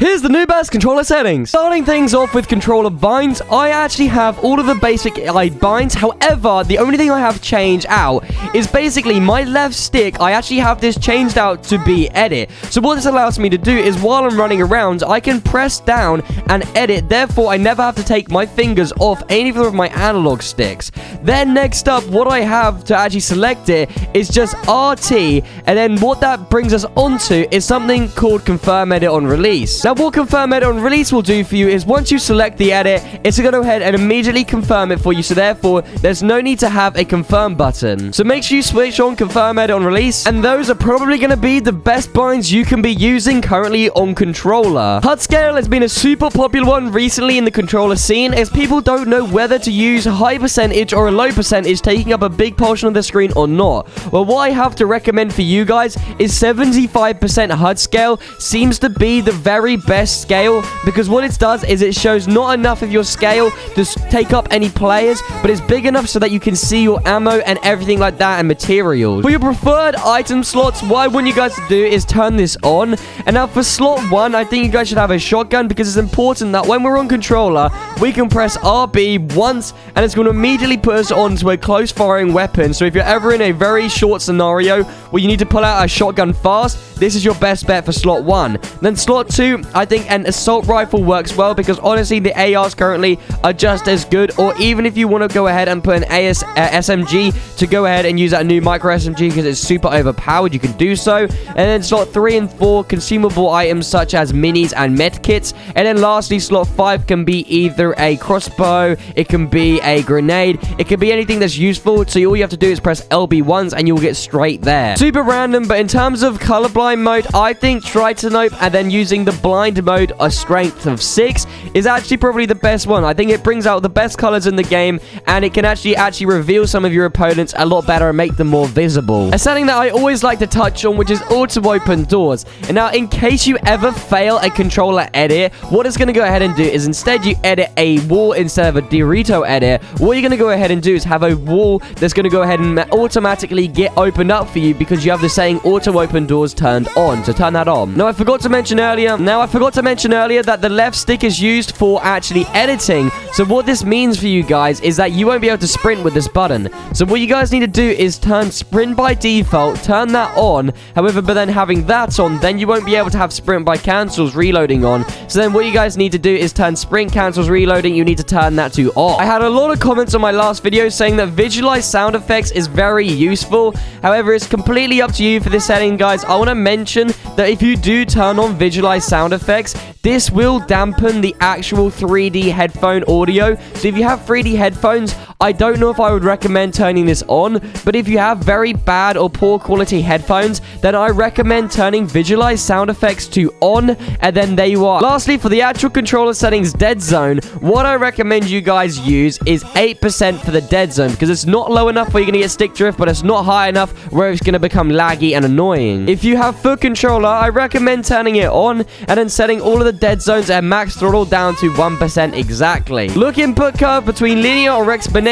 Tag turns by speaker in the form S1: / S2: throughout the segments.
S1: Here's the new best controller settings. Starting things off with controller binds, I actually have all of the basic binds. However, the only thing I have changed out is basically my left stick. I actually have this changed out to be edit. So what this allows me to do is while I'm running around, I can press down and edit. Therefore, I never have to take my fingers off any of my analog sticks. Then next up, what I have to actually select it is just RT. And then what that brings us onto is something called confirm edit on release. Now, what confirm edit on release will do for you is once you select the edit, it's going to go ahead and immediately confirm it for you. So therefore, there's no need to have a confirm button. So make sure you switch on confirm edit on release. And those are probably going to be the best binds you can be using currently on controller. HUD scale has been a super popular one recently in the controller scene, as people don't know whether to use a high percentage or a low percentage taking up a big portion of the screen or not. Well, what I have to recommend for you guys is 75% HUD scale seems to be the very best scale, because what it does is it shows not enough of your scale to take up any players, but it's big enough so that you can see your ammo and everything like that and materials. For your preferred item slots, what I want you guys to do is turn this on. And now for slot 1, I think you guys should have a shotgun, because it's important that when we're on controller, we can press RB once and it's going to immediately put us onto a close firing weapon. So if you're ever in a very short scenario where you need to pull out a shotgun fast, this is your best bet for slot 1. Then slot 2, I think an assault rifle works well, because honestly the ARs currently are just as good. Or even if you want to go ahead and put an SMG to go ahead and use that new micro SMG because it's super overpowered, you can do so. And then slot 3 and 4, consumable items such as minis and med kits. And then lastly, slot 5 can be either a crossbow, it can be a grenade, it can be anything that's useful. So all you have to do is press LB once and you'll get straight there. Super random, but in terms of colorblind mode, I think Tritanope and then using the blind mode, a strength of 6, is actually probably the best one. I think it brings out the best colors in the game, and it can actually reveal some of your opponents a lot better and make them more visible. A setting that I always like to touch on, which is auto open doors. And now, in case you ever fail a controller edit, what it's going to go ahead and do is instead you edit a wall instead of a Dorito edit. What you're going to go ahead and do is have a wall that's going to go ahead and automatically get opened up for you, because you have the saying auto open doors turned on. So turn that on. Now, I forgot to mention earlier that the left stick is used for actually editing. So what this means for you guys is that you won't be able to sprint with this button. So what you guys need to do is turn sprint by default, turn that on. However, but then having that on, then you won't be able to have sprint by cancels reloading on. So then what you guys need to do is turn sprint cancels reloading. You need to turn that to off. I had a lot of comments on my last video saying that visualize sound effects is very useful. However, it's completely up to you for this setting, guys. I want to mention that if you do turn on visualize sound effects, this will dampen the actual 3D headphone audio. So if you have 3D headphones, I don't know if I would recommend turning this on, but if you have very bad or poor quality headphones, then I recommend turning visualize sound effects to on, and then there you are. Lastly, for the actual controller settings Deadzone, what I recommend you guys use is 8% for the Deadzone, because it's not low enough where you're going to get stick drift, but it's not high enough where it's going to become laggy and annoying. If you have foot controller, I recommend turning it on and then setting all of the Deadzones at max throttle down to 1% exactly. Look input curve between linear or exponential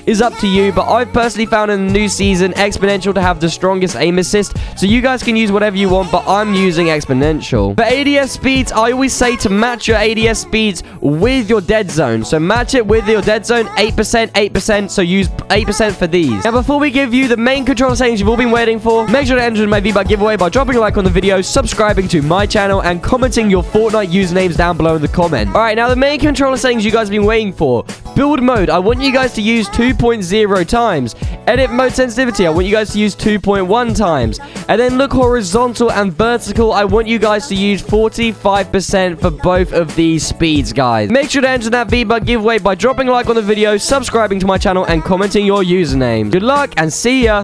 S1: is up to you, but I've personally found in the new season exponential to have the strongest aim assist, so you guys can use whatever you want, but I'm using exponential. For ADS speeds, I always say to match your ADS speeds with your Deadzone. So match it with your Deadzone, 8%, so use 8% for these. Now, before we give you the main controller settings you've all been waiting for, make sure to enter in my V-Buck giveaway by dropping a like on the video, subscribing to my channel, and commenting your Fortnite usernames down below in the comment. Alright, now the main controller settings you guys have been waiting for. Build mode, I want you guys to use 2.0 times. Edit mode sensitivity, I want you guys to use 2.1 times. And then look horizontal and vertical, I want you guys to use 45% for both of these speeds, guys. Make sure to enter that V-Buck giveaway by dropping a like on the video, subscribing to my channel, and commenting your usernames. Good luck and see ya!